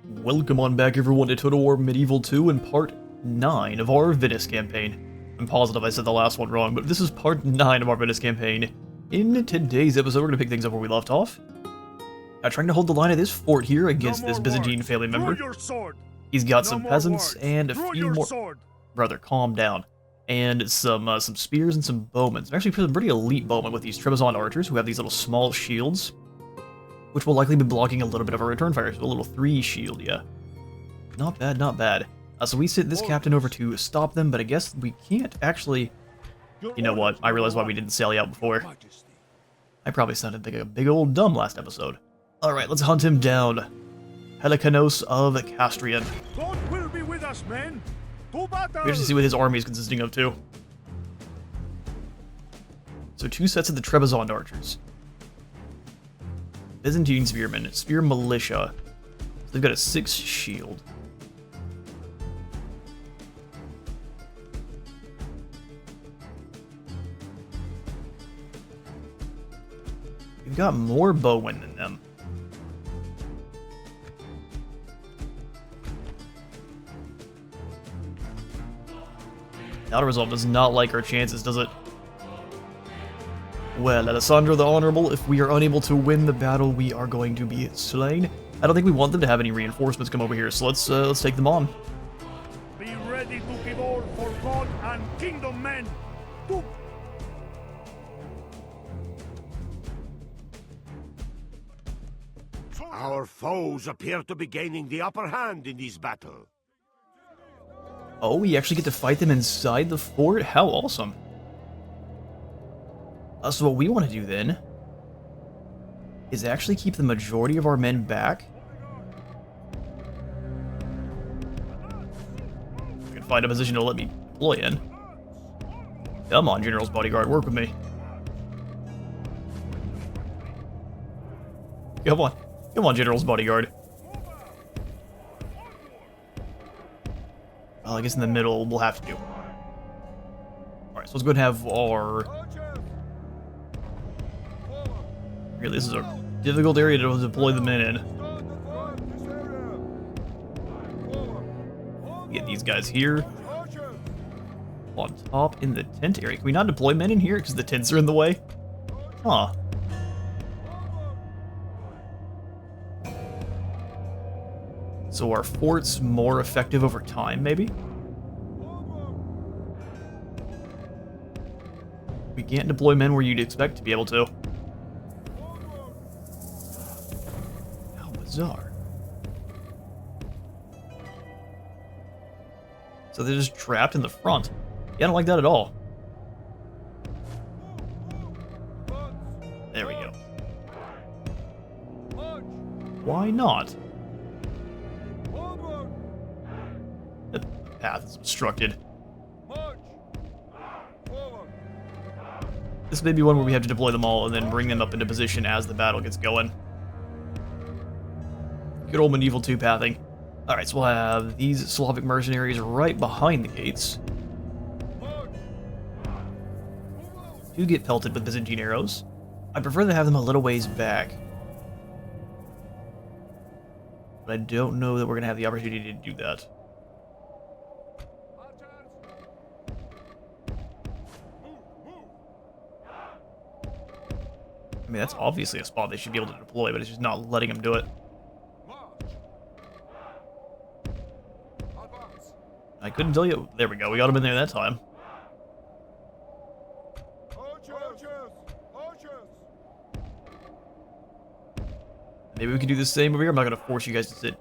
Welcome on back everyone to Total War Medieval 2 and part 9 of our Venice campaign. I'm positive I said the last one wrong, but this is part 9 of our Venice campaign. In today's episode, we're going to pick things up where we left off. Trying to hold the line of this fort here against this Byzantine family member. He's got some peasants and a few more... Brother, calm down. And some spears and some bowmen. Some actually pretty elite bowmen with these Trebizond archers who have these little small shields, which will likely be blocking a little bit of our return fire. So a little 3 shield, yeah. Not bad, not bad. So we sent this captain over to stop them, but I guess we can't actually... You know what? I realized why we didn't sally out before. I probably sounded like a big old dumb last episode. Alright, let's hunt him down. Helicanos of Castrian. God will be with us, men. To battle. We have to see what his army is consisting of, too. So 2 sets of the Trebizond archers. Byzantine spearmen, spear militia. So they've got a 6 shield. We've got more bowmen than them. Outer Resolve does not like our chances, does it? Well, Alessandro the Honorable, if we are unable to win the battle, we are going to be slain. I don't think we want them to have any reinforcements come over here, so let's take them on. Be ready to give all for God and kingdom, men. To... Our foes appear to be gaining the upper hand in this battle. Oh, we actually get to fight them inside the fort? How awesome. So what we want to do then is actually keep the majority of our men back. I can find a position to let me deploy in. Come on, General's bodyguard, work with me. Come on. Come on, General's bodyguard. Well, I guess in the middle we'll have to do. Alright, so let's go ahead and have our... Really, this is a difficult area to deploy the men in. Get these guys here. On top in the tent area. Can we not deploy men in here because the tents are in the way? Huh. So are forts more effective over time, maybe? We can't deploy men where you'd expect to be able to. How bizarre. So they're just trapped in the front. Yeah, I don't like that at all. There we go. Why not? The path is obstructed. This may be one where we have to deploy them all and then bring them up into position as the battle gets going. Good old Medieval 2 pathing. Alright, so we'll have these Slavic mercenaries right behind the gates. Do get pelted with Byzantine arrows. I prefer to have them a little ways back. But I don't know that we're going to have the opportunity to do that. I mean, that's obviously a spot they should be able to deploy, but it's just not letting them do it. I couldn't tell you. There we go. We got him in there that time. Maybe we can do the same over here. I'm not going to force you guys to sit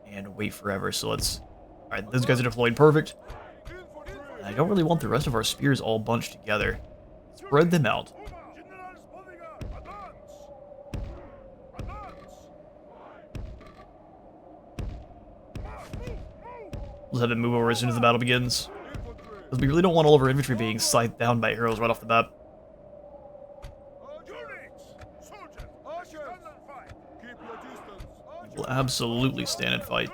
and wait forever, so let's... Alright, those guys are deployed perfect. I don't really want the rest of our spears all bunched together. Spread them out. Let's have them move over as soon as the battle begins. Because we really don't want all of our infantry being scythed down by arrows right off the bat. We'll absolutely stand and fight.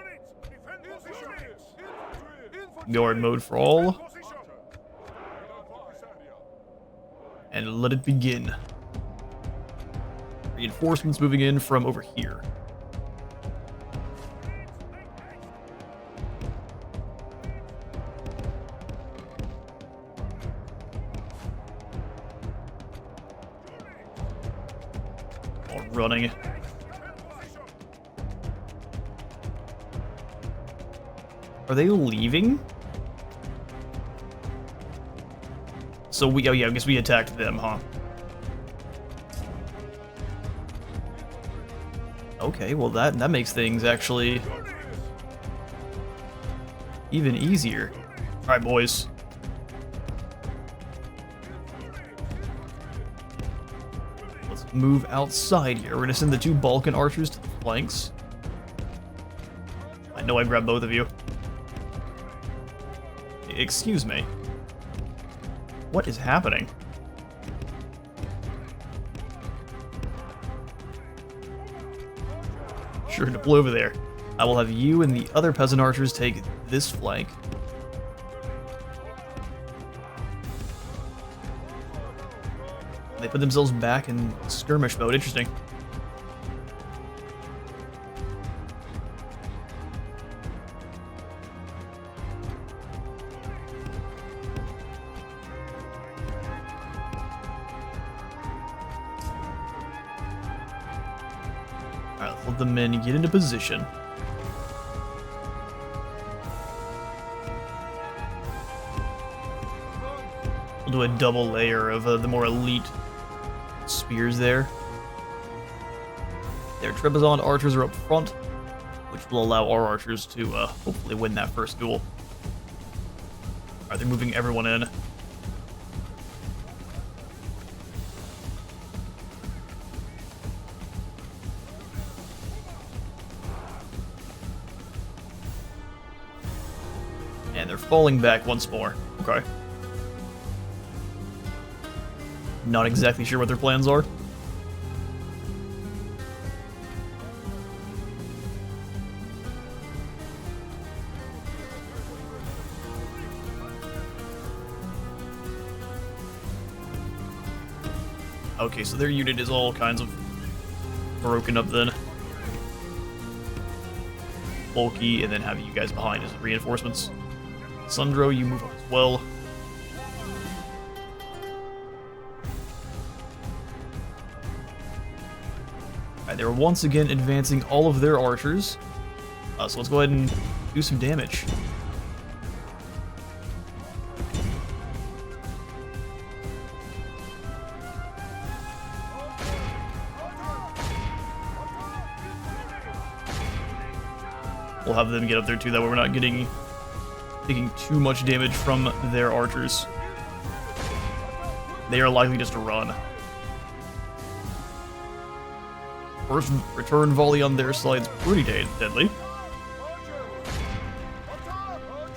Guard mode for all. And let it begin. Reinforcements moving in from over here. running. Are they leaving? So we, oh yeah, I guess we attacked them, huh? Okay, well that makes things actually even easier. Alright, boys. Let's move outside here. We're gonna send the 2 Balkan archers to the flanks. I know I grabbed both of you. Excuse me. What is happening? Sure, deploy over there. I will have you and the other peasant archers take this flank. They put themselves back in skirmish mode. Interesting. Alright, let's let the men get into position. We'll do a double layer of the more elite spears there. Their Trebizond archers are up front, which will allow our archers to hopefully win that first duel. Alright, they're moving everyone in. And they're falling back once more. Okay. Not exactly sure what their plans are. Okay, so their unit is all kinds of broken up then. Bulky, and then have you guys behind as reinforcements. Sundro, you move up as well. Alright, they're once again advancing all of their archers. So let's go ahead and do some damage. We'll have them get up there too, that way we're not taking too much damage from their archers. They are likely just to run. First return volley on their side is pretty deadly.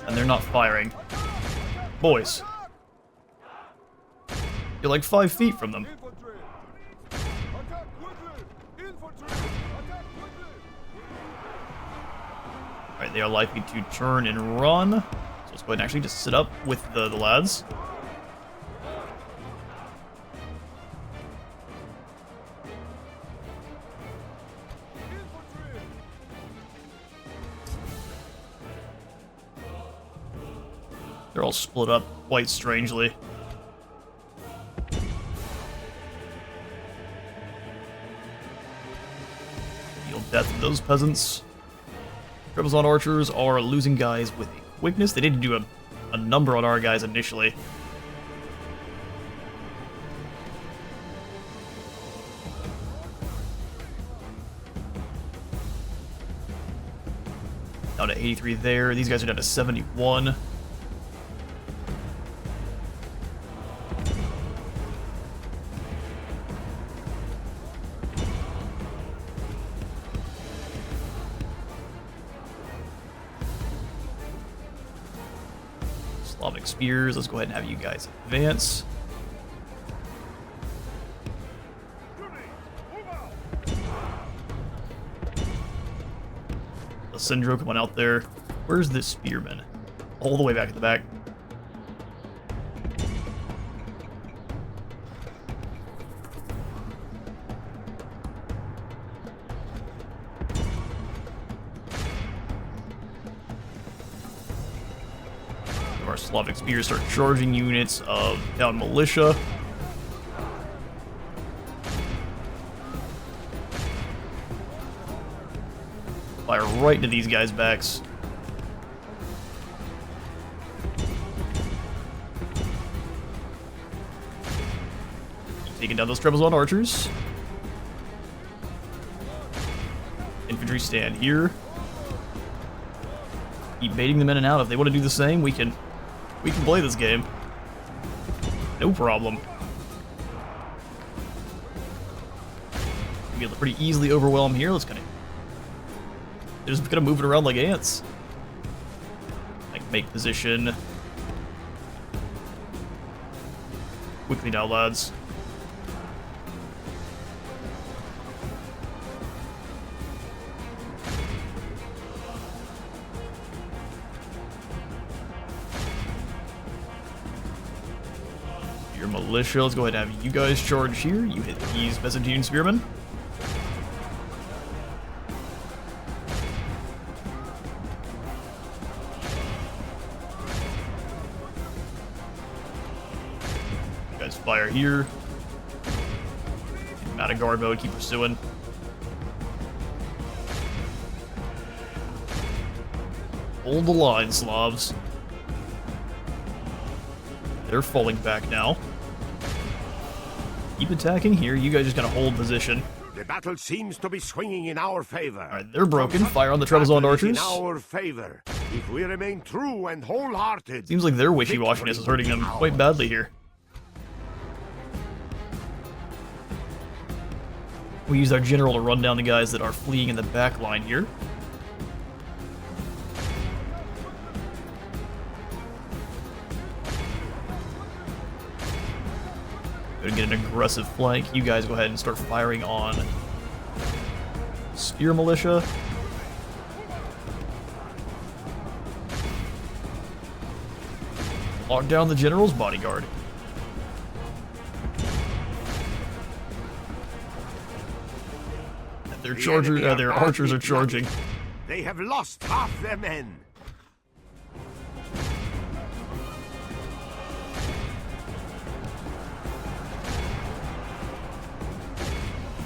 And they're not firing. Boys. You're like 5 feet from them. Alright, they are likely to turn and run. So let's go ahead and actually just sit up with the lads. They're all split up quite strangely. Deal death to those peasants. Trebizond archers are losing guys with quickness. They did do a number on our guys initially. Down to 83 there. These guys are down to 71. Slavic spears. Let's go ahead and have you guys advance. The Syndro coming out there. Where's this spearman? All the way back at the back. Our Slavic spears start charging units of down militia. Fire right into these guys' backs. Taking down those Trebizond archers. Infantry stand here. Keep baiting them in and out. If they want to do the same, we can play this game. No problem. We'll be able to pretty easily overwhelm here. Let's kind of... They're just gonna move it around like ants. Like, make position. Quickly now, lads. Your militia, let's go ahead and have you guys charge here. You hit these Byzantine spearmen. You guys fire here. I'm out of guard mode, keep pursuing. Hold the line, Slavs. They're falling back now. Keep attacking here. You guys just gotta hold position. The battle seems to be swinging in our favor. Alright, they're broken. Fire on the Trebizond archers. In our favor. If we remain true and wholehearted. Seems like their wishy-washiness is hurting them quite badly here. We use our general to run down the guys that are fleeing in the back line here. Gonna get an aggressive flank. You guys go ahead and start firing on spear militia. Lock down the general's bodyguard. Their archers are charging. They have lost half their men.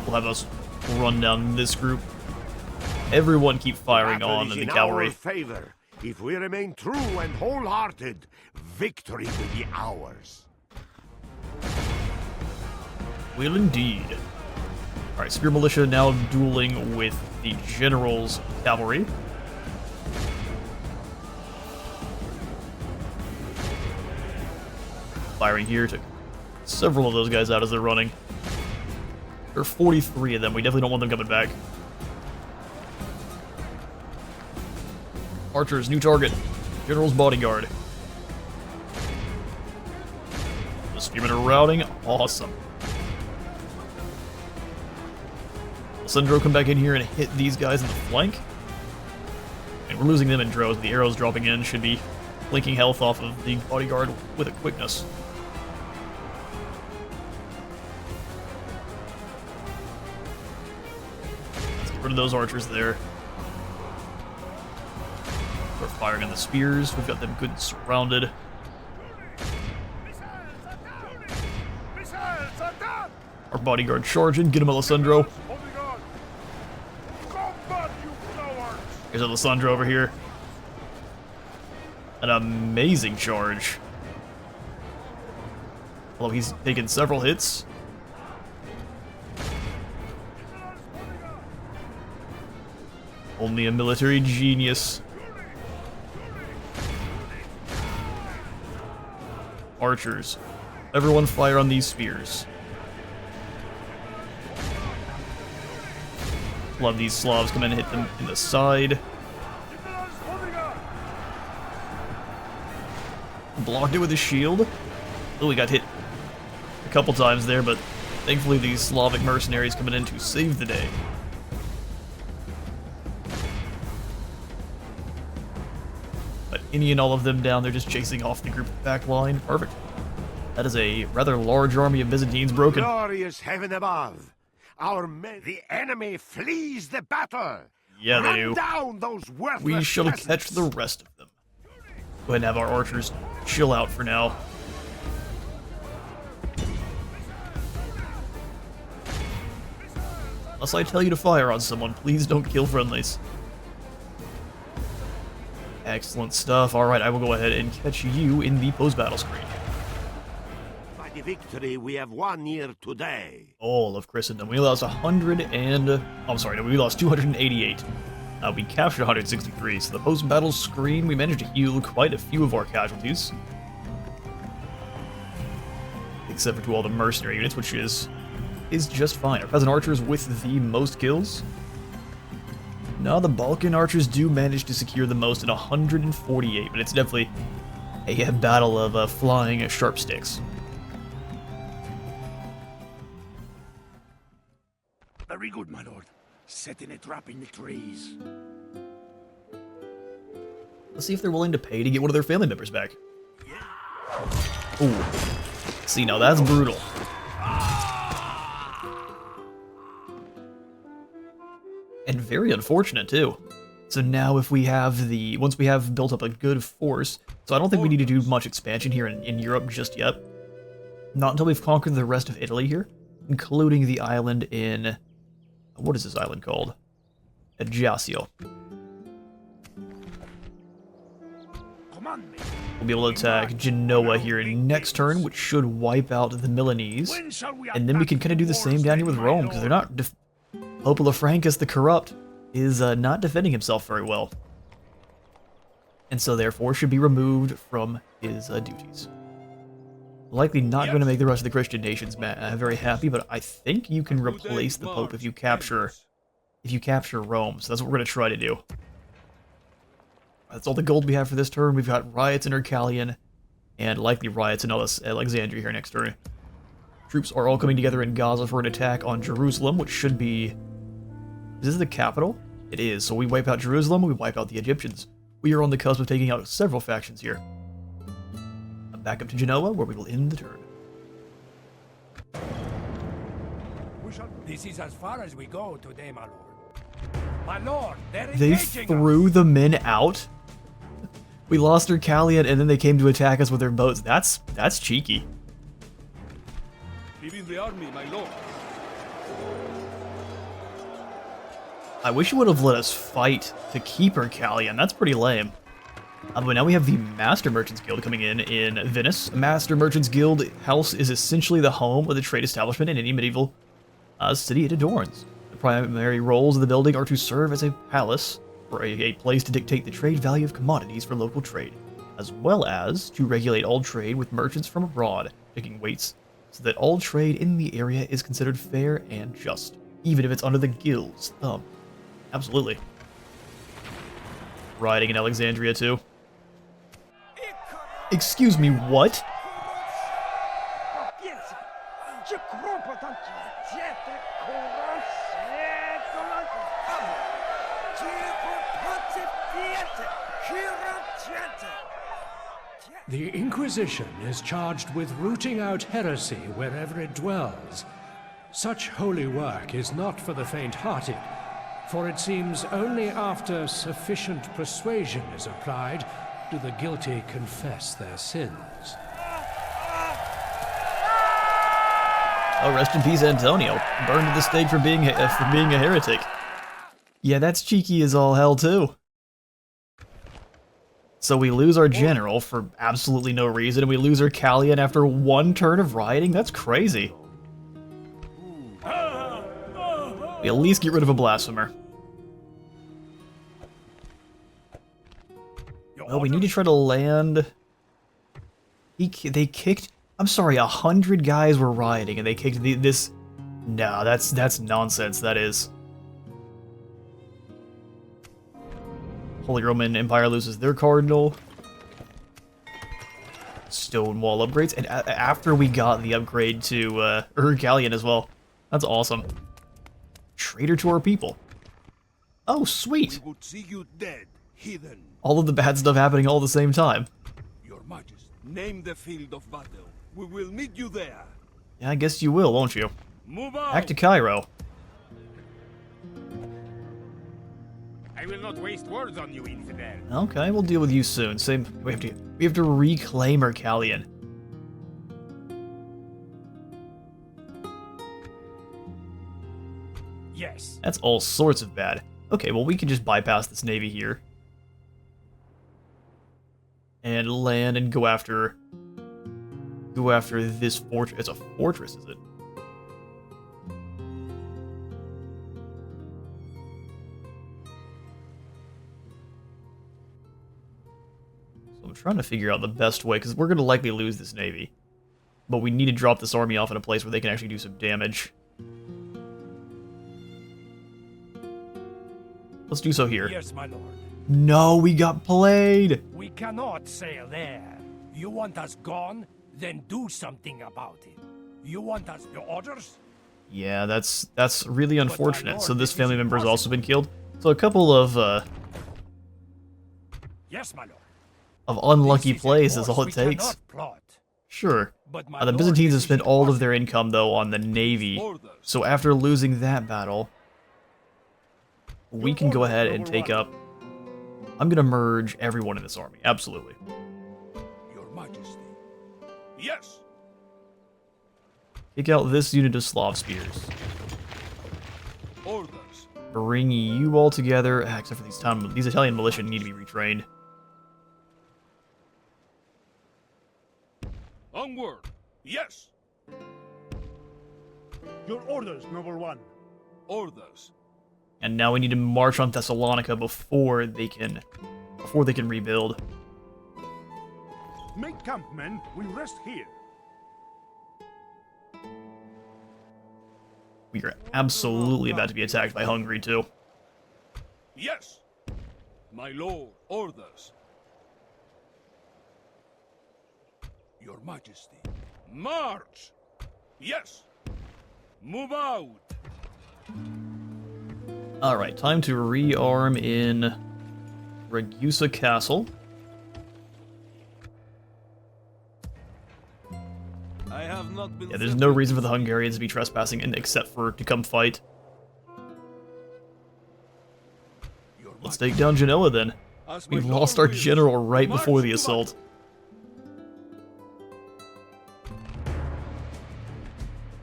We'll have us run down this group. Everyone keep firing on the cavalry. Favor. If we remain true and wholehearted, victory will be ours. Will indeed. Alright, spear militia now dueling with the general's cavalry. Firing here, took several of those guys out as they're running. There are 43 of them. We definitely don't want them coming back. Archers, new target. General's bodyguard. The spearmen are routing. Awesome. Alessandro come back in here and hit these guys in the flank. And we're losing them in droves. The arrows dropping in should be linking health off of the bodyguard with a quickness. Rid of those archers there. We're firing on the spears. We've got them good and surrounded. Our bodyguard charging. Get him, Alessandro. Here's Alessandro over here. An amazing charge. Although he's taken several hits. Only a military genius. Archers. Everyone fire on these spears. Love these Slavs come in and hit them in the side. Blocked it with his shield. Oh, we got hit a couple times there, but thankfully these Slavic mercenaries coming in to save the day. Any and all of them down, they're just chasing off the group back line. Perfect. That is a rather large army of Byzantines broken. Glorious heaven above. Our men, the enemy flees the battle. Yeah, they do. Run down those worthless We shall peasants. catch the rest of them. Go ahead and have our archers chill out for now. Unless I tell you to fire on someone, please don't kill friendlies. Excellent stuff. Alright, I will go ahead and catch you in the post-battle screen. By the victory we have won here today. All of Christendom. We lost 100 and... I'm sorry, no, we lost 288. We captured 163, so the post-battle screen, we managed to heal quite a few of our casualties. Except for all the mercenary units, which is just fine. Our peasant archers with the most kills. Now the Balkan archers do manage to secure the most at 148, but it's definitely a battle of flying sharp sticks. Very good, my lord. Setting a trap in the trees. Let's see if they're willing to pay to get one of their family members back. Ooh. See, now that's brutal. And very unfortunate, too. So now if we have once we have built up a good force, so I don't think we need to do much expansion here in Europe just yet. Not until we've conquered the rest of Italy here, including the island in, what is this island called? Ajaccio. We'll be able to attack Genoa here next turn, which should wipe out the Milanese. And then we can kind of do the same down here with Rome, because they're not... Pope Lafrancus the Corrupt is not defending himself very well. And so therefore should be removed from his duties. Likely not going to make the rest of the Christian nations very happy, but I think you can replace the Pope if you capture Rome, so that's what we're going to try to do. That's all the gold we have for this turn. We've got riots in Ercalion, and likely riots in Alexandria here next turn. Troops are all coming together in Gaza for an attack on Jerusalem, which should be... Is this the capital? It is, so we wipe out Jerusalem, we wipe out the Egyptians. We are on the cusp of taking out several factions here. Back up to Genoa, where we will end the turn. This is as far as we go today, my lord. My lord, they threw the men out? We lost Ercalion, and then they came to attack us with their boats. That's cheeky. Leaving the army, my lord. I wish you would have let us fight to keep Ercalion. That's pretty lame. But now we have the Master Merchants Guild coming in Venice. Master Merchants Guild house is essentially the home of the trade establishment in any medieval city it adorns. The primary roles of the building are to serve as a palace, or a place to dictate the trade value of commodities for local trade, as well as to regulate all trade with merchants from abroad, taking weights so that all trade in the area is considered fair and just, even if it's under the guild's thumb. Absolutely. Rioting in Alexandria, too. Excuse me, what? The Inquisition is charged with rooting out heresy wherever it dwells. Such holy work is not for the faint-hearted, for it seems only after sufficient persuasion is applied do the guilty confess their sins. Oh, rest in peace, Antonio. Burned at the stake for being a heretic. Yeah, that's cheeky as all hell, too. So we lose our general for absolutely no reason, and we lose our Ercalion after one turn of rioting? That's crazy. We at least get rid of a blasphemer. Well, we need to try to land... They kicked... I'm sorry, 100 guys were rioting, and they kicked this... No, that's nonsense, that is. Holy Roman Empire loses their cardinal. Stonewall upgrades, and after we got the upgrade to Ercalion as well. That's awesome. Traitor to our people. Oh, sweet. We would see you dead, heathen. All of the bad stuff happening all at the same time. Your Majesty, name the field of battle. We will meet you there. Yeah, I guess you will, won't you? Move on. Back to Cairo. I will not waste words on you, infidel. Okay, we'll deal with you soon. We have to reclaim Ercalion. Yes. That's all sorts of bad. Okay, well we can just bypass this navy here. and land and go after this fortress. It's a fortress, is it? So I'm trying to figure out the best way, because we're going to likely lose this navy. But we need to drop this army off in a place where they can actually do some damage. Let's do so here. Yes, my lord. No, we got played! We cannot sail there. You want us gone? Then do something about it. You want us the orders? Yeah, that's really unfortunate. So lord, this this family is member has also been impossible. killed. So a couple Yes, my lord. of unlucky This is a plays is course all it we takes. cannot plot. Sure. But my The lord, Byzantines have this is spent all of their impossible. income, though, on the navy. So after losing that battle, we can go ahead and take up... I'm going to merge everyone in this army. Absolutely. Your Majesty. Yes. Take out this unit of Slav spears. Orders. Bring you all together, except for these Italian militia need to be retrained. Onward. Yes. Your orders, noble one. Orders. And now we need to march on Thessalonica before they can rebuild. Make camp, men. We rest here. We are absolutely about to be attacked by Hungary too. Yes. My lord. Orders. Your Majesty. March. Yes. Move out. Alright, time to rearm in Ragusa Castle. I have not been. Yeah, there's no reason for the Hungarians to be trespassing except for to come fight. Your Let's take down Genoa then. We lost our general right before the assault.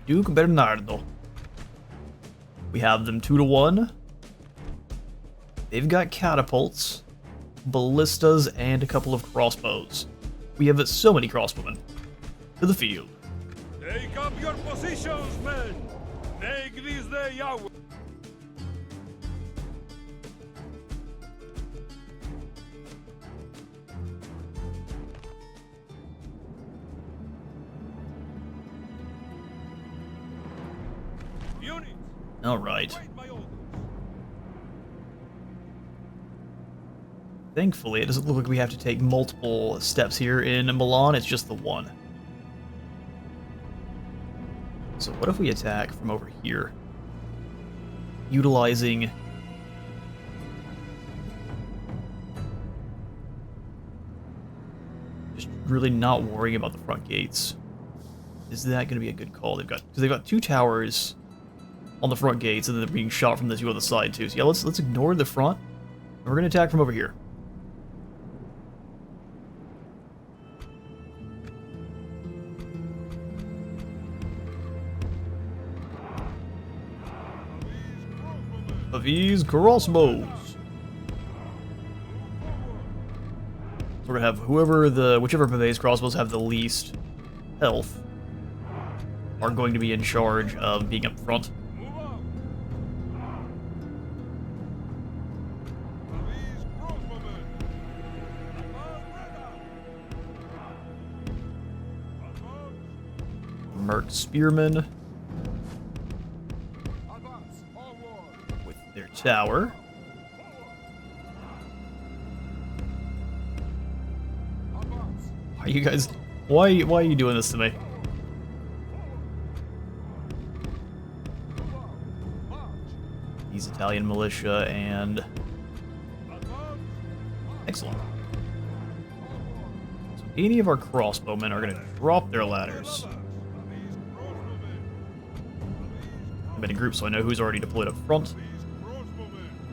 Duke Bernardo. We have them 2-1. They've got catapults, ballistas, and a couple of crossbows. We have so many crossbowmen. To the field. Take up your positions, men. Make this day ours. Units, Alright. wait my orders. Thankfully, it doesn't look like we have to take multiple steps here in Milan, it's just the one. So what if we attack from over here? Utilizing... just really not worrying about the front gates. Is that going to be a good call? Because they've got 2 towers on the front gates, and then they're being shot from the 2 on the side too. So yeah, let's ignore the front, and we're going to attack from over here. Of these crossbows. So we're gonna have whichever of these crossbows have the least health are going to be in charge of being up front. Move out. These crossbowmen. Merc spearmen Advance. Forward. with their tower. Advance. Are you guys? Why are you doing this to me? March. These Italian militia and Advance. excellent. So any of our crossbowmen are going to drop their ladders. I've been in groups, so I know who's already deployed up front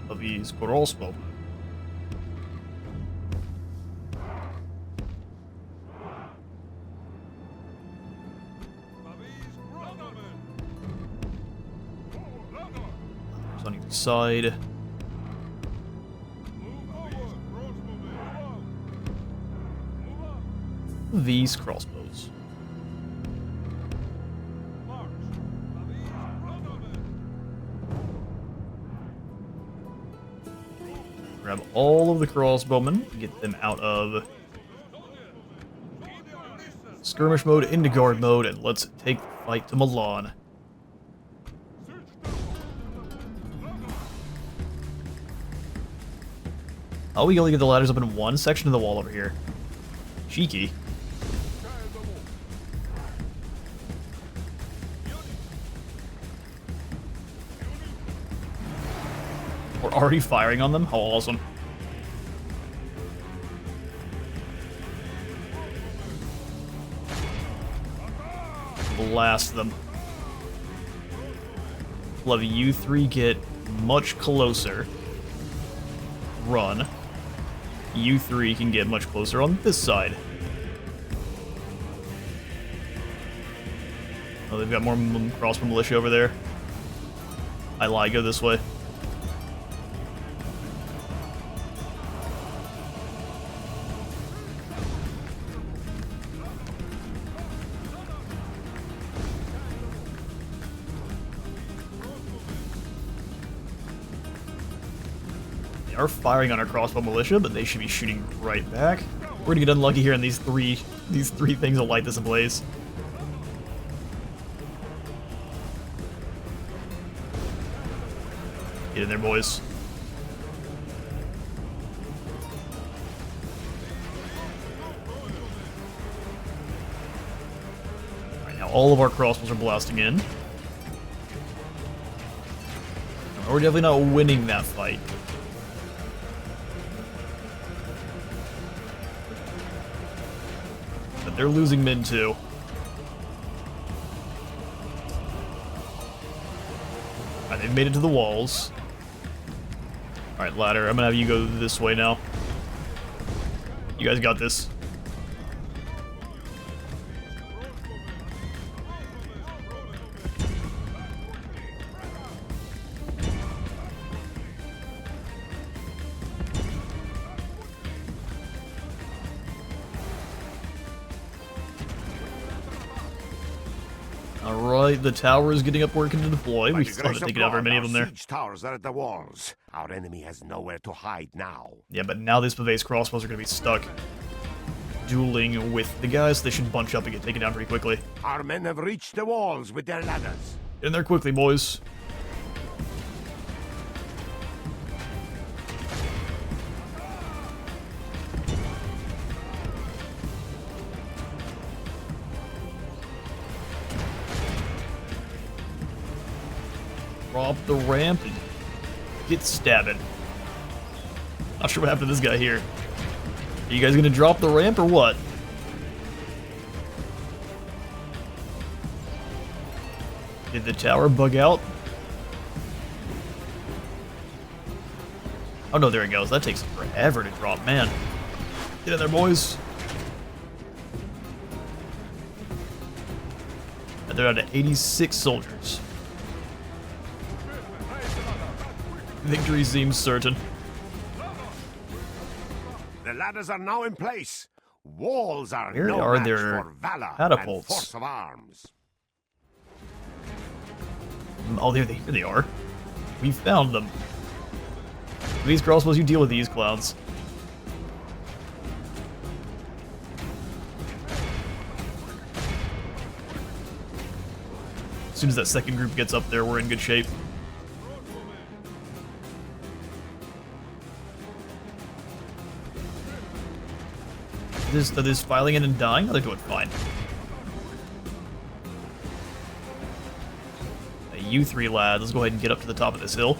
of these crossbowmen. There's on either side. these crossbows. Grab all of the crossbowmen, get them out of skirmish mode into guard mode, and let's take the fight to Milan. Oh, we only get the ladders up in one section of the wall over here. Cheeky. We're already firing on them? How awesome. Blast them. Love you three get much closer. Run. You three can get much closer on this side. Oh, they've got more crossbow militia over there. I lie, go this way. They are firing on our crossbow militia, but they should be shooting right back. We're gonna get unlucky here, and these three things will light this ablaze. Get in there, boys. Alright, now all of our crossbows are blasting in. We're definitely not winning that fight. But they're losing men too. Alright, they've made it to the walls. Alright, ladder, I'm gonna have you go this way now. You guys got this. Alright, the tower is getting up working to deploy. We still haven't taken out very many of them there. Siege towers are at the walls. Our enemy has nowhere to hide now. Yeah, but now these Pavese crossbows are going to be stuck dueling with the guys. They should bunch up and get taken down pretty quickly. Our men have reached the walls with their ladders. Get in there quickly, boys. Drop the ramp and get stabbing. Not sure what happened to this guy here. Are you guys gonna drop the ramp or what? Did the tower bug out? Oh no, there it goes. That takes forever to drop, man. Get in there, boys. And they're down to 86 soldiers. Victory seems certain. The ladders are now in place. Walls are Where no are match their for valor catapults? and force of arms. Oh, here they are. We found them. These crossbows, you deal with these clowns. As soon as that second group gets up there, we're in good shape. Are they filing in and dying? Oh, they're doing fine. Hey, you three lads, let's go ahead and get up to the top of this hill.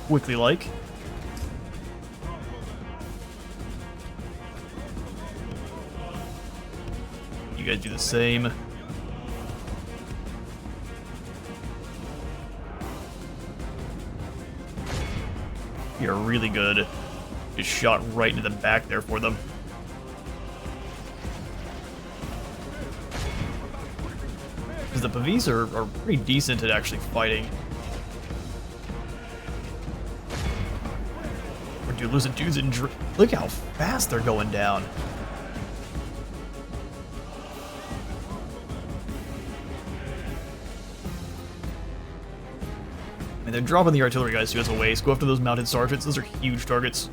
Quickly like. You guys do the same. You're really good. Just shot right into the back there for them. Because the Pavese are pretty decent at actually fighting. We're losing dudes in look how fast they're going down. they're dropping the artillery guys too as a waste. Go after those mounted sergeants. Those are huge targets.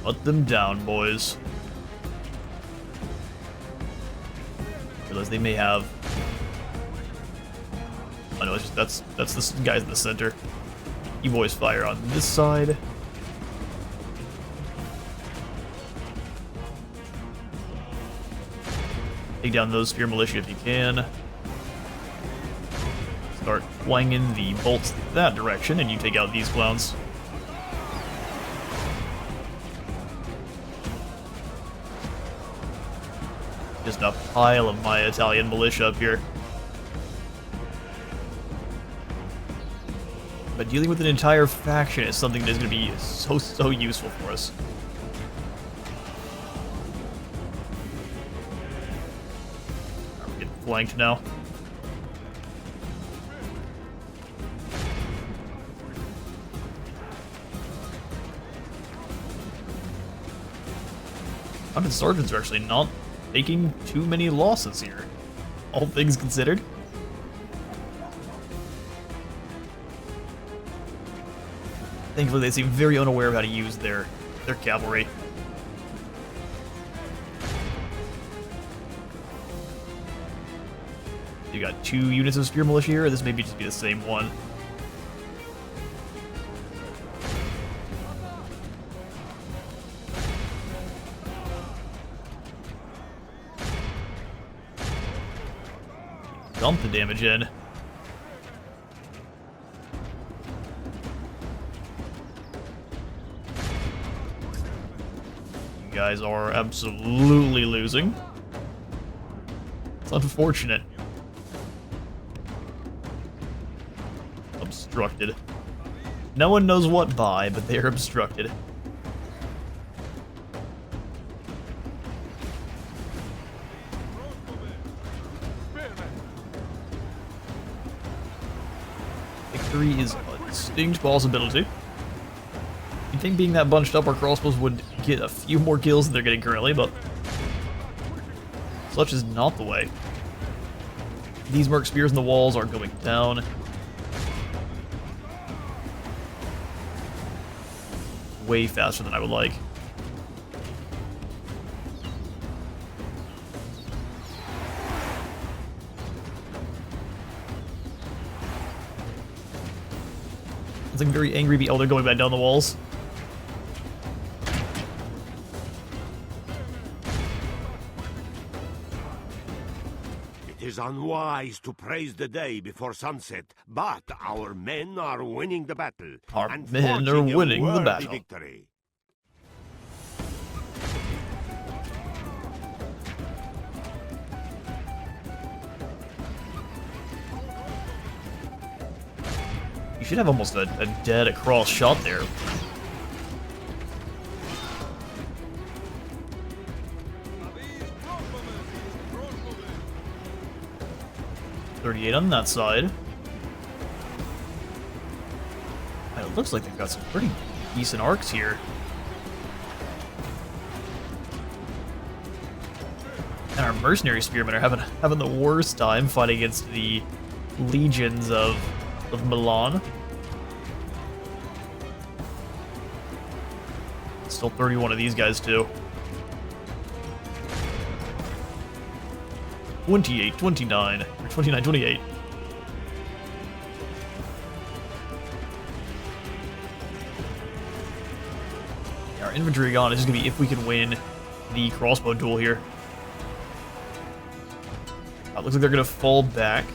Let them down, boys. Realize they may have... I know, it's just, that's the guys in the center. You boys fire on this side. Take down those spear militia if you can. Start wanging the bolts that direction, and you take out these clowns. Just a pile of my Italian militia up here. But dealing with an entire faction is something that is going to be so useful for us. We're getting flanked now. Mounted sergeants are actually not taking too many losses here, all things considered. Thankfully, they seem very unaware of how to use their cavalry. You got 2 units of spear militia here, or this may just be the same one. Dump the damage in. You guys are absolutely losing. It's unfortunate. Obstructed. No one knows what by, but they are obstructed. Victory is a distinct possibility. You'd think being that bunched up, our crossbows would get a few more kills than they're getting currently, but such is not the way. These merc spears in the walls are going down. Way faster than I would like. It's like very angry the elder going back down the walls. It is unwise to praise the day before sunset, but our men are winning the battle. Our and men are forging a winning the worthy battle. Victory. You should have almost a dead across shot there. .38 on that side. And it looks like they've got some pretty decent arcs here. And our mercenary spearmen are having the worst time fighting against the legions of Milan. Still 31 of these guys too. 28, 29, or 29, 28. Our infantry gone is just gonna be if we can win the crossbow duel here. It looks like they're gonna fall back.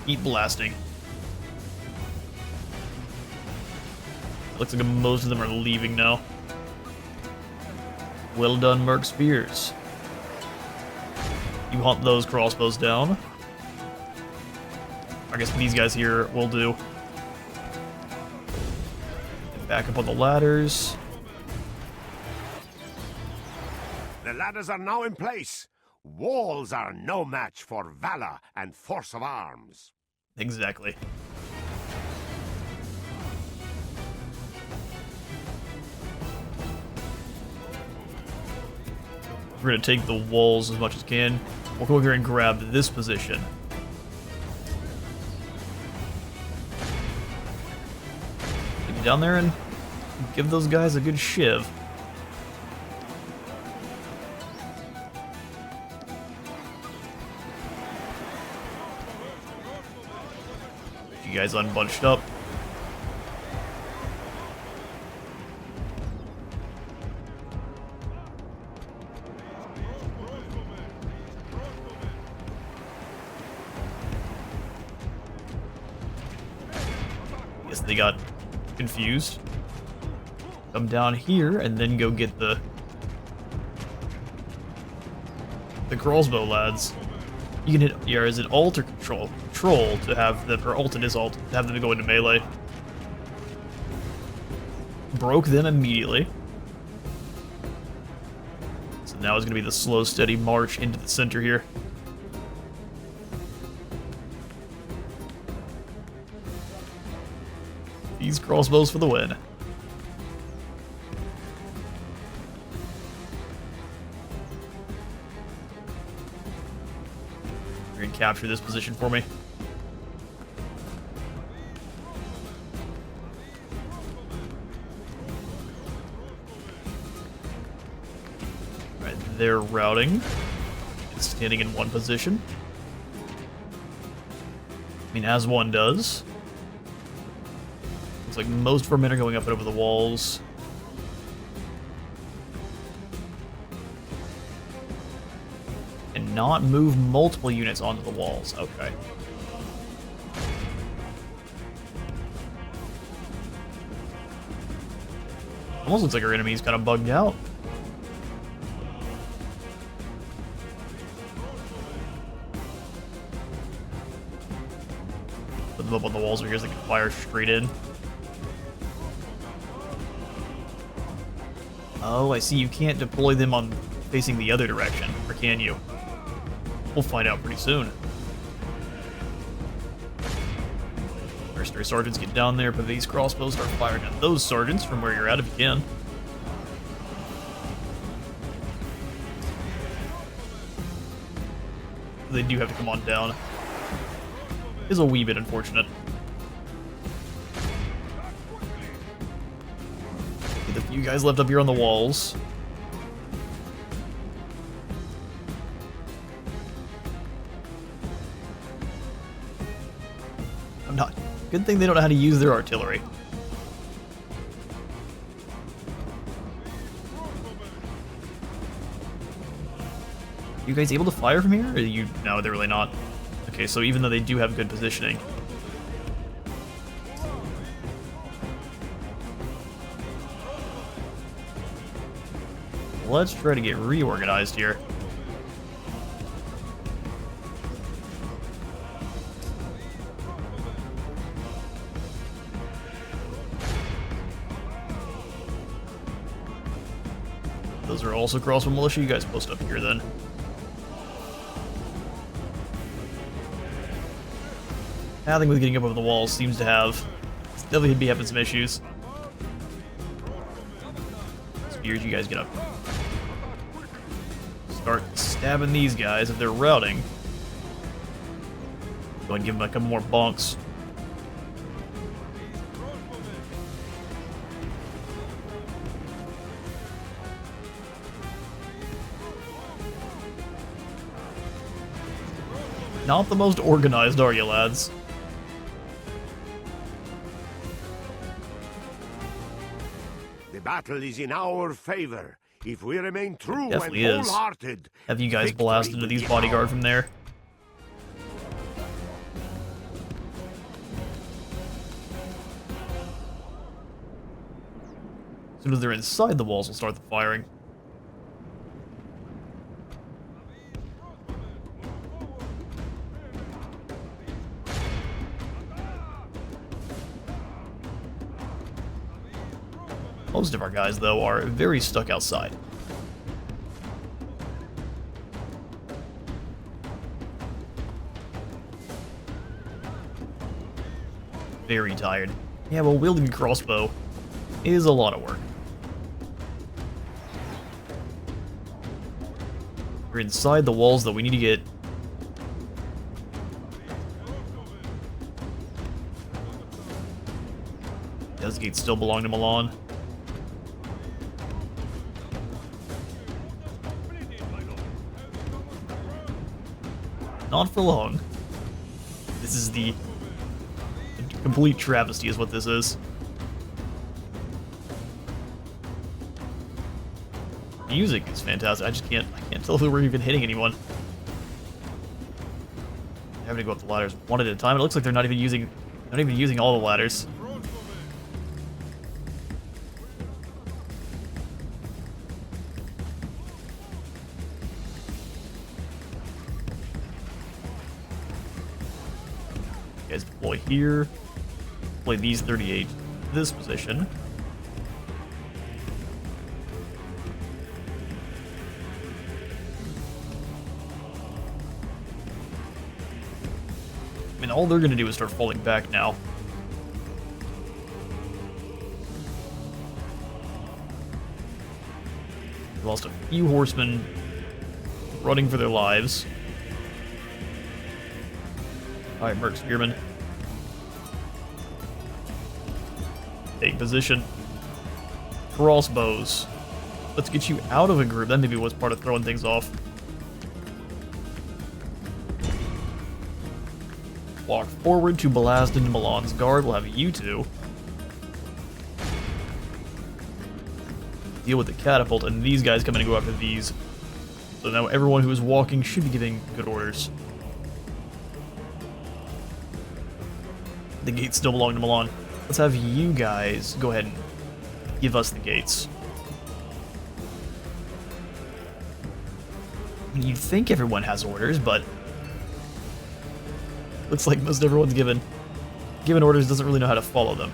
Keep blasting. It looks like most of them are leaving now. Well done, Merc Spears. You hunt those crossbows down. I guess these guys here will do. Back up on the ladders. The ladders are now in place. Walls are no match for valor and force of arms. Exactly. We're gonna take the walls as much as can. We'll go here and grab this position. Get down there and give those guys a good shiv. You guys unbunched up. Guess they got confused. Come down here and then go get the crossbow lads. You can hit, yeah, is it alt or control? Control to have them, or alt it is alt, to have them go into melee. Broke them immediately. So now it's going to be the slow, steady march into the center here. These crossbows for the win. You're gonna capture this position for me. Alright, they're routing. It's standing in one position. I mean, as one does. Looks like most of our men are going up and over the walls. And not move multiple units onto the walls. Okay. Almost looks like our enemy's kind of bugged out. Put them up on the walls over here so they can fire straight in. Oh, I see. You can't deploy them on facing the other direction, or can you? We'll find out pretty soon. Mercenary sergeants get down there, but these crossbows start firing at those sergeants from where you're at if you can. They do have to come on down. Is a wee bit unfortunate. Get the few guys left up here on the walls. I'm not. Good thing they don't know how to use their artillery. You guys able to fire from here? Or you? No, they're really not. Okay, so even though they do have good positioning. Let's try to get reorganized here. Those are also crossbow militia. You guys post up here then. Nothing with getting up over the walls seems to have definitely be having some issues. Spears, you guys get up. Start stabbing these guys if they're routing. Go and give them a couple more bonks. Not the most organized, are you, lads? The battle is in our favor. If we remain true and Definitely is. wholehearted, Have you guys victory blast into will these be bodyguard ours. from there? As soon as they're inside the walls, we'll start the firing. Most of our guys, though, are very stuck outside. very tired. Yeah, well, wielding a crossbow is a lot of work. We're inside the walls, though. We need to get... Those gates still belong to Milan. Not for long. This is the complete travesty is what this is. Music is fantastic. I can't tell if we're even hitting anyone. I'm having to go up the ladders one at a time. It looks like they're not even using all the ladders. Guys deploy here. Deploy these 38 to this position. I mean, all they're gonna do is start falling back now. We lost a few horsemen running for their lives. Alright, Merc Spearmen. Take position. Crossbows. Let's get you out of a group. That maybe was part of throwing things off. Walk forward to blast into Milan's guard. We'll have you two deal with the catapult, and these guys come in and go after these. So now everyone who is walking should be giving good orders. The gates still belong to Milan. Let's have you guys go ahead and give us the gates. I mean, you'd think everyone has orders, but looks like most everyone's given orders, doesn't really know how to follow them.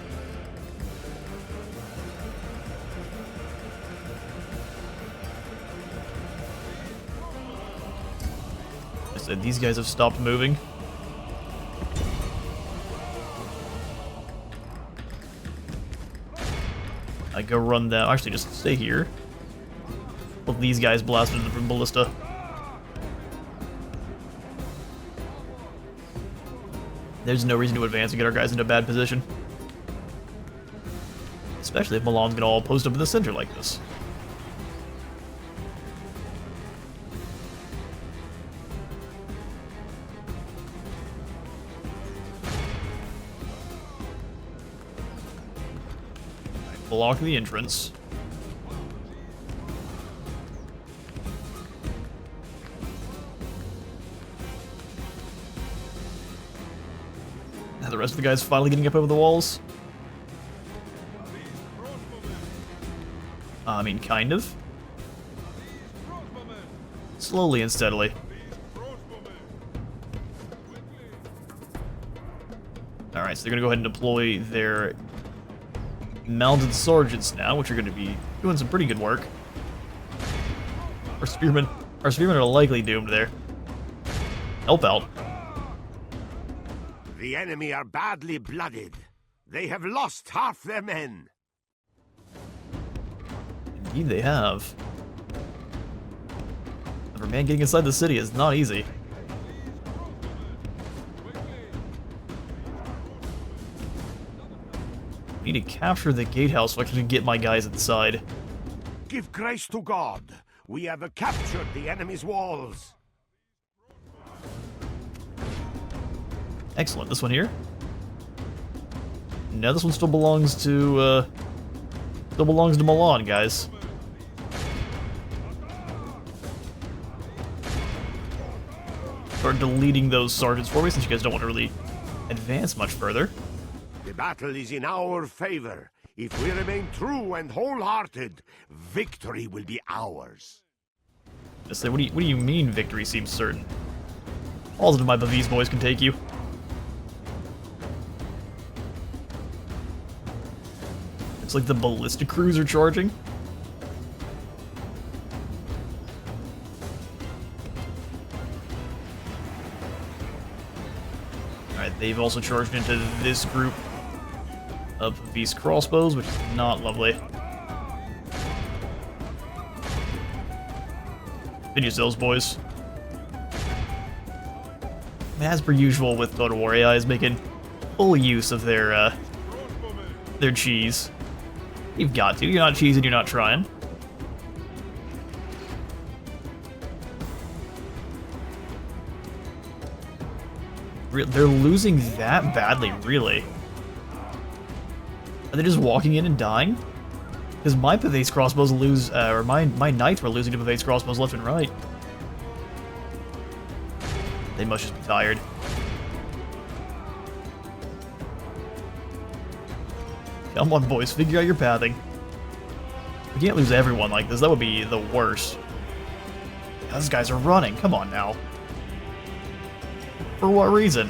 I said these guys have stopped moving. I go run them. Actually, just stay here. Well, these guys blast into the ballista. There's no reason to advance and get our guys into a bad position. Especially if Milan's gonna all post up in the center like this. Block the entrance. Now the rest of the guys finally getting up over the walls. I mean, kind of. Slowly and steadily. Alright, so they're gonna go ahead and deploy their mounted sergeants now, which are going to be doing some pretty good work. Our spearmen are likely doomed there. Help out. The enemy are badly blooded. They have lost half their men. Indeed they have. However, man, getting inside the city is not easy. I need to capture the gatehouse so I can get my guys inside. Give grace to God. We have captured the enemy's walls. Excellent. This one here. No, this one still belongs to Milan, guys. Start deleting those sergeants for me since you guys don't want to really advance much further. The battle is in our favor. If we remain true and wholehearted, victory will be ours. Just say, what do you mean victory seems certain? Positive my Bavise boys can take you. It's like the ballista crews are charging. Alright, they've also charged into this group. of these crossbows, which is not lovely. Finish those boys. As per usual with Total War, AI is making full use of their cheese. You've got to. You're not cheesing, you're not trying. They're losing that badly, really. Are they just walking in and dying? Because my Pavese crossbows lose, or my knights were losing to Pavese crossbows left and right. They must just be tired. Come on, boys, figure out your pathing. We can't lose everyone like this. That would be the worst. Those guys are running. Come on now. For what reason?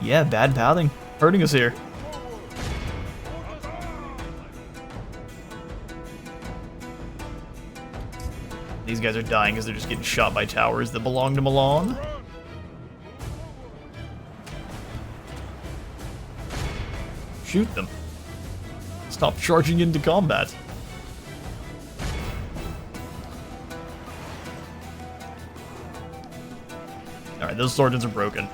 Yeah, bad pathing. Hurting us here. These guys are dying because they're just getting shot by towers that belong to Milan. Shoot them. Stop charging into combat. Alright, those sergeants are broken.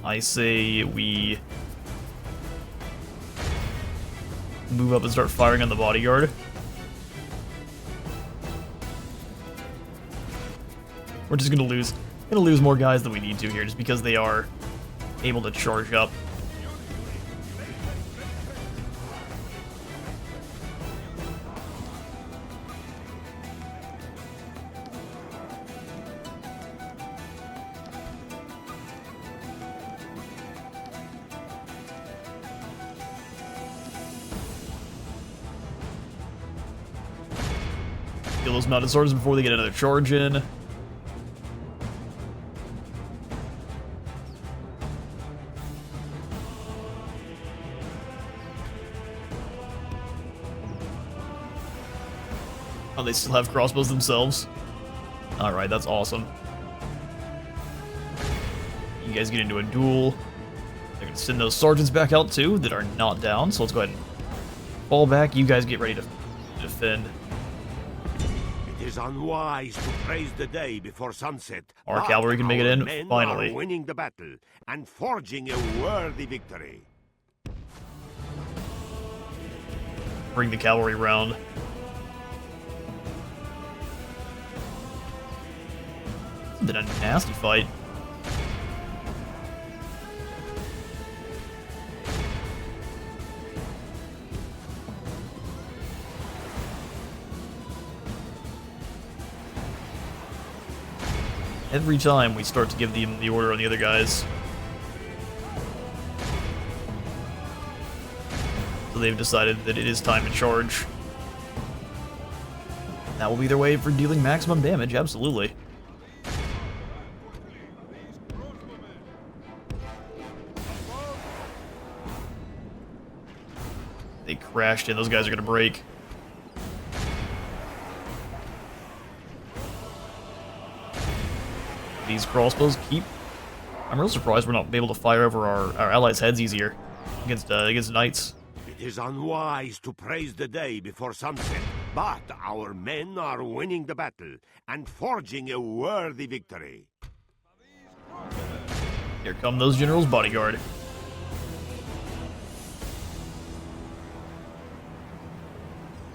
I say we move up and start firing on the bodyguard. We're just gonna lose more guys than we need to here, just because they are able to charge up. Kill those mounted swords before they get another charge in. Oh, they still have crossbows themselves? Alright, that's awesome. You guys get into a duel. They're gonna send those sergeants back out too that are not down, so let's go ahead and fall back. You guys get ready to defend. It is unwise to praise the day before sunset. Our but cavalry can make it our in, men finally. are winning the battle and forging a worthy victory. Bring the cavalry round. Did a nasty fight. Every time we start to give them the order on the other guys. So they've decided that it is time to charge. That will be their way for dealing maximum damage, absolutely. They crashed in, those guys are gonna break. These crossbows keep... I'm real surprised we're not able to fire over our allies' heads easier against knights. It is unwise to praise the day before sunset, but our men are winning the battle and forging a worthy victory. Here come those generals' bodyguard.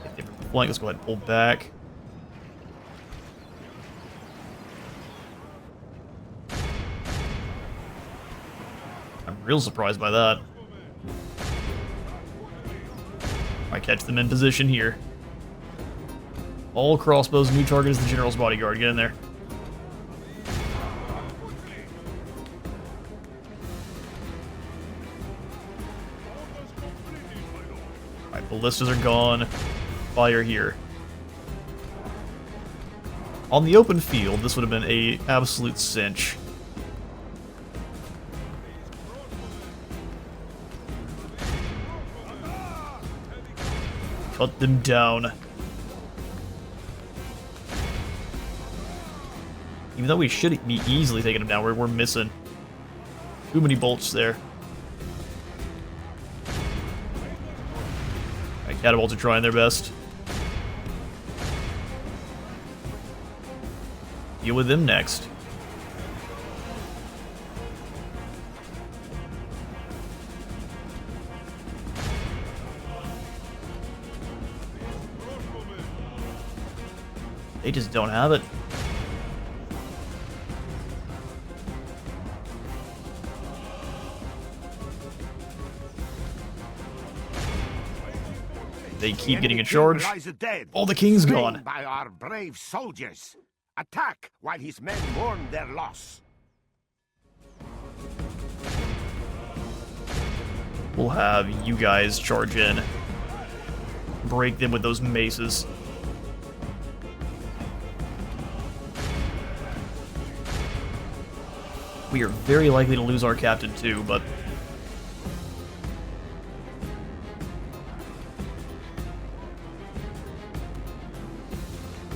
If they flank, let's go ahead and pull back. I'm real surprised by that. I catch them in position here. All crossbows, new target is the general's bodyguard. Get in there. Alright, ballistas are gone. Fire here. On the open field, this would have been an absolute cinch. Cut them down. Even though we should be easily taking them down, we're missing too many bolts there. Alright, catapults are trying their best. Deal with them next. They just don't have it. They keep getting a charge. Oh, the king's gone. By our brave soldiers. Attack while his men mourn their loss. We'll have you guys charge in. Break them with those maces. We are very likely to lose our captain too, but...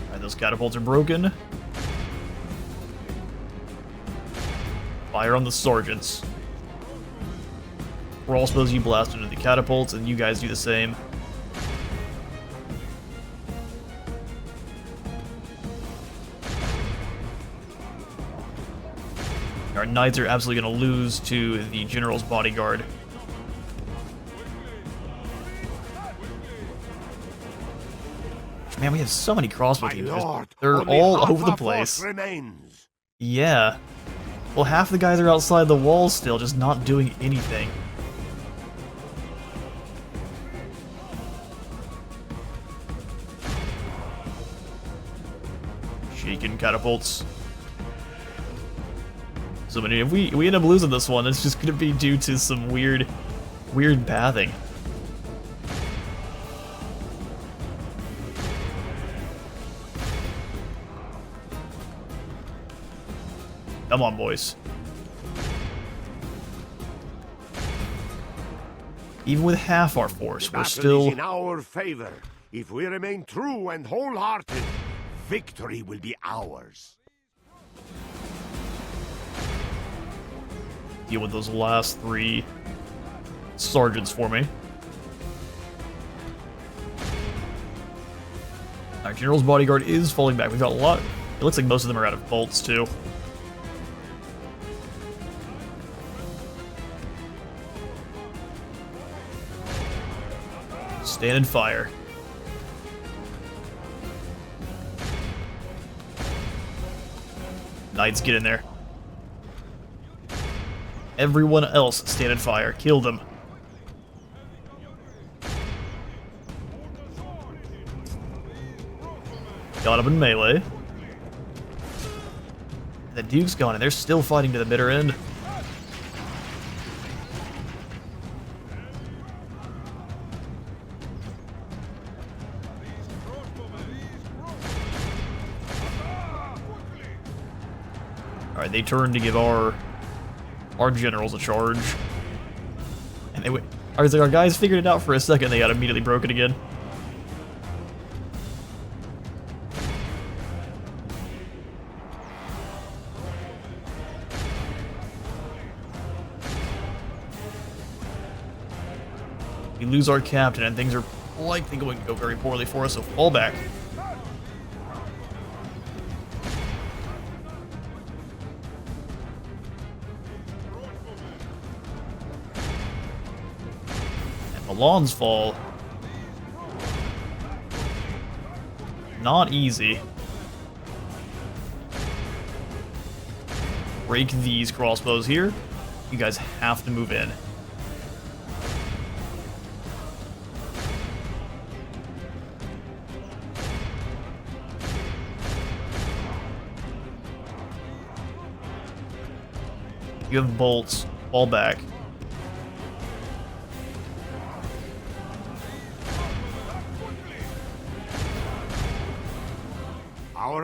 Alright, those catapults are broken. Fire on the sergeants. We're all supposed to blast into the catapults, and you guys do the same. Our knights are absolutely going to lose to the general's bodyguard. Man, we have so many crossbow teams. They're all over the place. Yeah. Well, half the guys are outside the walls still, just not doing anything. Shaken catapults. So, I mean, if we end up losing this one, it's just going to be due to some weird pathing. Come on, boys. Even with half our force, we're still... in our favor. If we remain true and wholehearted, victory will be ours. Deal with those last 3 sergeants for me. Our general's bodyguard is falling back. We've got a lot. It looks like most of them are out of bolts, too. Stand and fire. Knights, get in there. Everyone else, stand and fire. Kill them. Got him in melee. The Duke's gone, and they're still fighting to the bitter end. Alright, they turn to give our generals a charge. And they our guys figured it out for a second, they got immediately broken again. We lose our captain, and things are likely going to go very poorly for us, so fall back. Milan's fall. Not easy. Break these crossbows here. You guys have to move in. You have bolts. Fall back.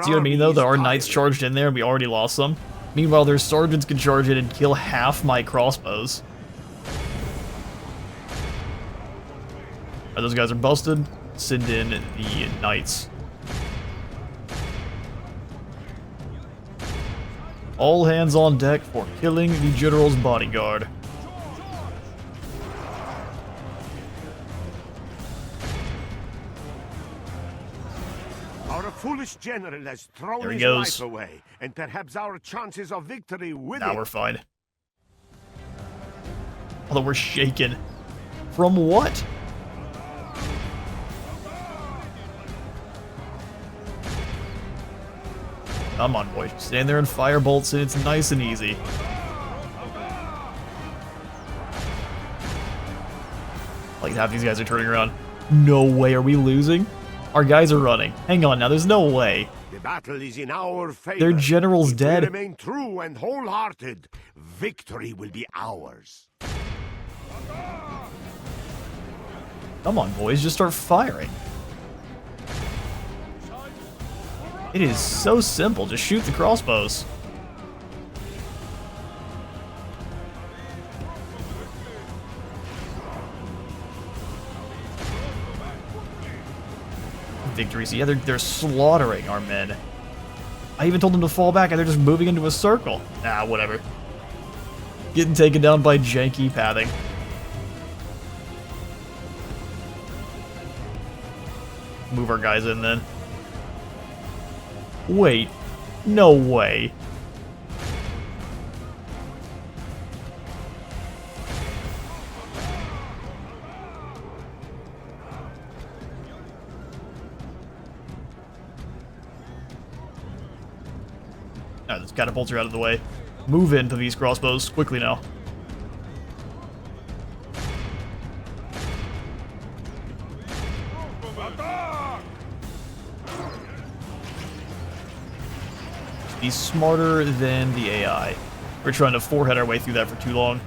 See what I mean, though? That our knights charged in there and we already lost some. Meanwhile, their sergeants can charge in and kill half my crossbows. Those guys are busted. send in the knights. All hands on deck for killing the general's bodyguard. Our foolish general has thrown There he his goes. life away, and perhaps our chances of victory with Now it. we're fine. Although we're shaken. From what? Come on, boys. Stand there and fire bolts, and it's nice and easy. Like, half these guys are turning around. No way, are we losing? Our guys are running. Hang on now, there's no way. The battle is in our favor. Their general's If dead. we remain true and wholehearted, victory will be ours. Come on, boys, just start firing. It is so simple, just shoot the crossbows. Victories, yeah, they're slaughtering our men. I even told them to fall back and they're just moving into a circle. Ah, whatever. Getting taken down by janky pathing. Move our guys in then. Wait. No way. Alright, those catapults are out of the way. Move into these crossbows quickly now. Be smarter than the AI. We're trying to forehead our way through that for too long.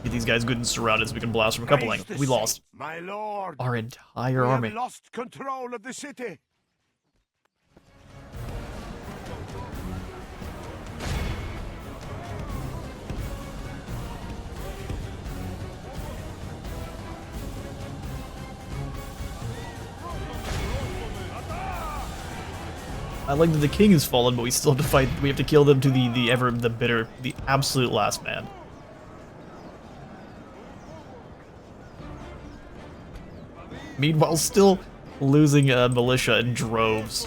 Get these guys good and surrounded so we can blast from a couple Praise angles. the We lost saints, my lord. our entire We army. have lost control of the city. I like that the king has fallen, but we still have to fight. We have to kill them to the absolute last man. Meanwhile, still losing militia in droves.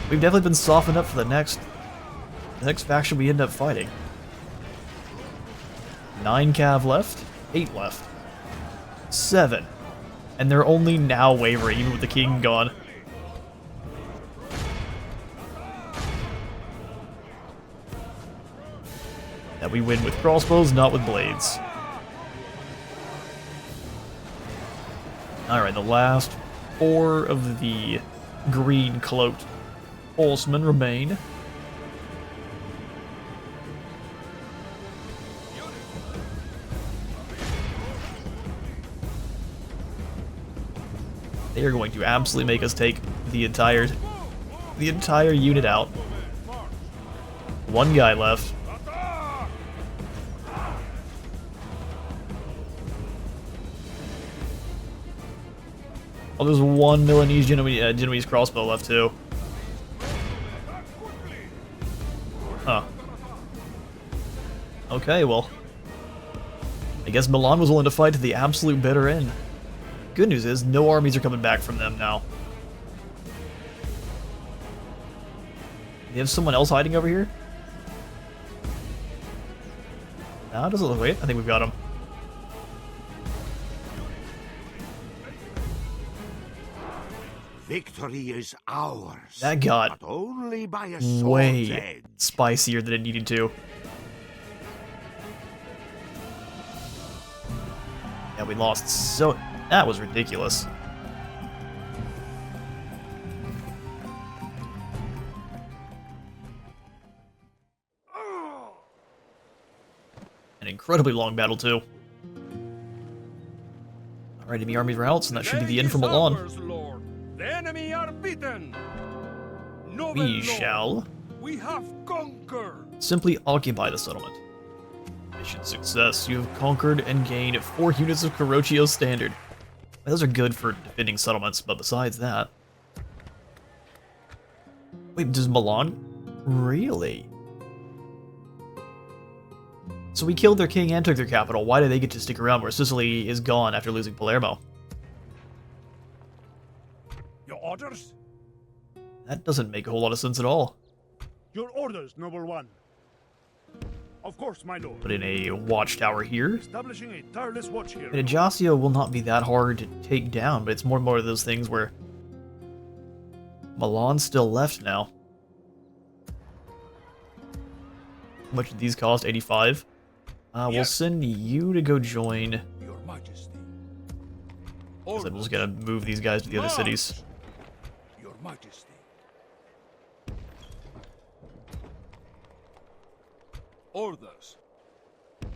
We've definitely been softened up for the next faction we end up fighting. 9 cav left, 8 left, 7, and they're only now wavering, even with the king gone. That we win with crossbows, not with blades. Alright, the last 4 of the green cloaked horsemen remain. They are going to absolutely make us take the entire unit out. 1 guy left. Oh, there's 1 Milanese Genoese crossbow left too. Huh. Okay, well, I guess Milan was willing to fight to the absolute bitter end. Good news is, no armies are coming back from them now. Do you have someone else hiding over here? No, it doesn't look like it. I think we've got him. Victory is ours. That got but only by a sword's way edge. spicier than it needed to. Yeah, we lost so... That was ridiculous. An incredibly long battle, too. Alright, enemy army routes, and that should be the end for Milan. The enemy are beaten. We shall We have conquered. simply occupy the settlement. Mission success. You have conquered and gained 4 units of Kurochio Standard. Those are good for defending settlements, but besides that... Wait, does Milan? Really? So we killed their king and took their capital. Why do they get to stick around where Sicily is gone after losing Palermo? Your orders? That doesn't make a whole lot of sense at all. Your orders, noble one. Of course, my lord. Put in a watchtower here. Establishing a tireless watch here. And Ajaccio will not be that hard to take down, but it's more and more of those things where Milan's still left now. How much did these cost? 85? We'll send you to go join. Your Majesty. Because I'm just gonna move these guys to the other cities. Your Majesty. Orders.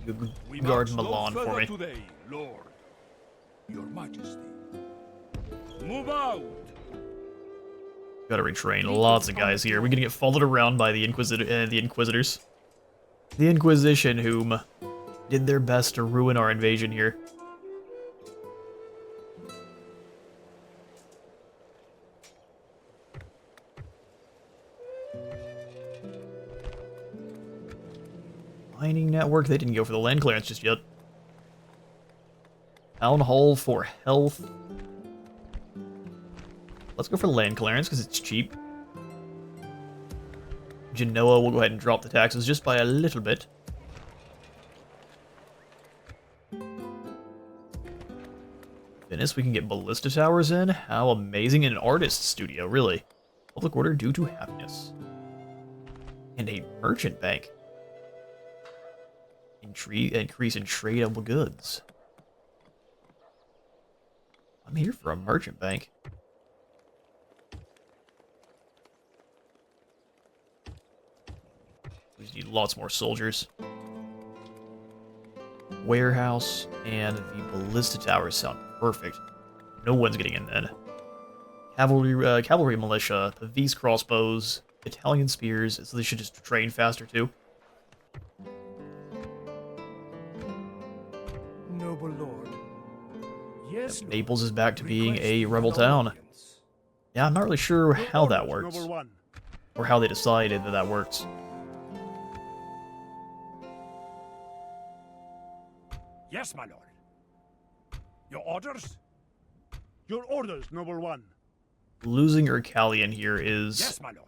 You guard Milan for me. Today, Lord. Your Majesty. Move out. Gotta retrain lots of guys here. We're gonna get followed around by the Inquisitors. The Inquisition, whom did their best to ruin our invasion here. Mining network, they didn't go for the land clearance just yet. Town Hall for health. Let's go for land clearance because it's cheap. Genoa will go ahead and drop the taxes just by a little bit. Venice, we can get ballista towers in. How amazing. And an artist studio, really. Public order due to happiness. And a merchant bank. Increase in tradeable goods. I'm here for a merchant bank. We just need lots more soldiers. Warehouse and the ballista towers sound perfect. No one's getting in then. Cavalry militia, the V's crossbows, Italian spears, so they should just train faster too. Noble Lord. Yes, Lord. Naples is back to being Request a rebel town. audience. Yeah, I'm not really sure Your how that orders, works. noble one. Or how they decided that that works. Yes, my lord. Your orders? Your orders, noble one. Losing Ercalian here is... Yes, my lord.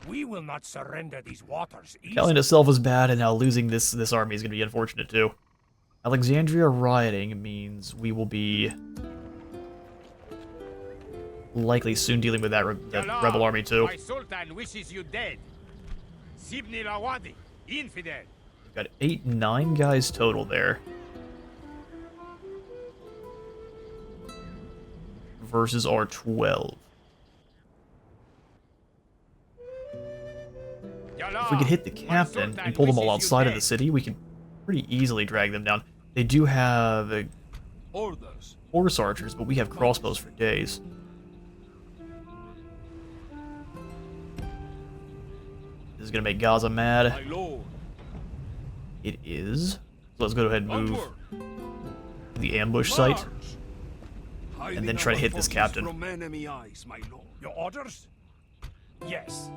We will not surrender these waters Ercalian itself is bad, and now losing this army is going to be unfortunate too. Alexandria rioting means we will be likely soon dealing with that rebel army too. My sultan wishes you dead. Sibni Rawadi, infidel. We've got 9 guys total there. Versus our 12. If we could hit the captain and pull them all outside of the city, we can pretty easily drag them down. They do have Orders. horse archers, but we have crossbows for days. This is gonna make Gaza mad. My lord. It is. So let's go ahead and move Onward. to the ambush site. March. And then try to hit this captain. From enemy eyes, my lord. Your orders? Yes.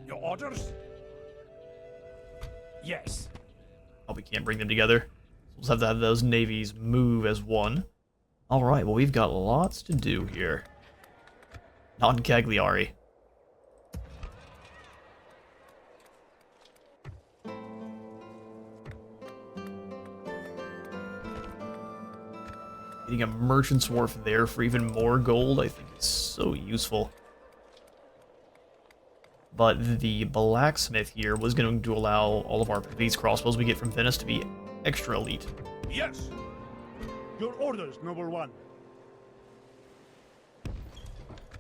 Your orders? Yes. Oh, we can't bring them together. We'll just have to have those navies move as one. Alright, well we've got lots to do here. Not in Cagliari. Getting a merchant's wharf there for even more gold, I think is so useful. But the blacksmith here was going to allow all of these crossbows we get from Venice to be extra elite. Yes. Your orders, noble one.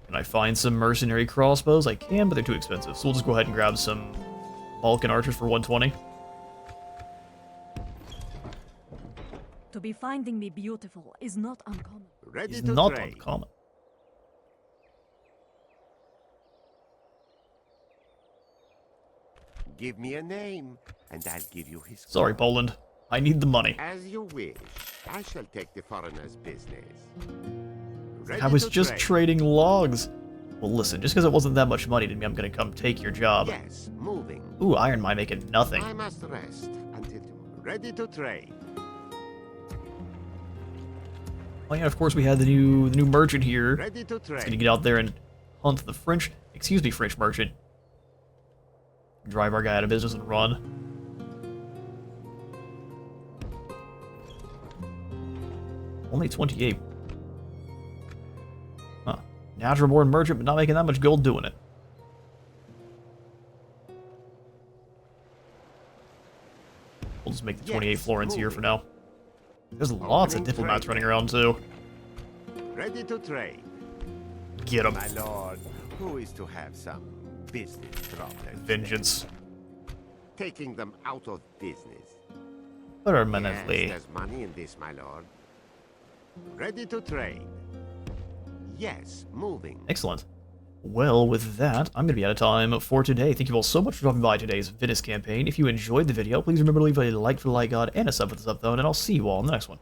Can I find some mercenary crossbows? I can, but they're too expensive. So we'll just go ahead and grab some Balkan archers for 120. To be finding me beautiful is not uncommon. Ready It's to not trade. uncommon. give me a name, and I'll give you his... Sorry, Poland. I need the money. As you wish. I shall take the foreigner's business. I was Ready to just trade. trading logs. Well, listen, just because it wasn't that much money didn't mean I'm gonna come take your job. Yes, moving. Ooh, iron mine making nothing. I must rest until tomorrow. Ready to trade. Oh yeah, of course we had the new merchant here. Ready to He's gonna trade. get out there and hunt the French, excuse me, French merchant. Drive our guy out of business and run. Only 28. Huh. Natural born merchant, but not making that much gold doing it. We'll just make the 28 Yes, florins here moving. for now. There's lots of Opening diplomats trade. running around too. Ready to trade. Get him. My lord, who is to have some business problems? Vengeance. Taking them out of business. Permanently. Yes, there's money in this, my lord. Ready to trade. Yes, moving. Excellent. Well, with that, I'm going to be out of time for today. Thank you all so much for dropping by today's Venice campaign. If you enjoyed the video, please remember to leave a like for the like god and a sub for the sub though, and I'll see you all in the next one.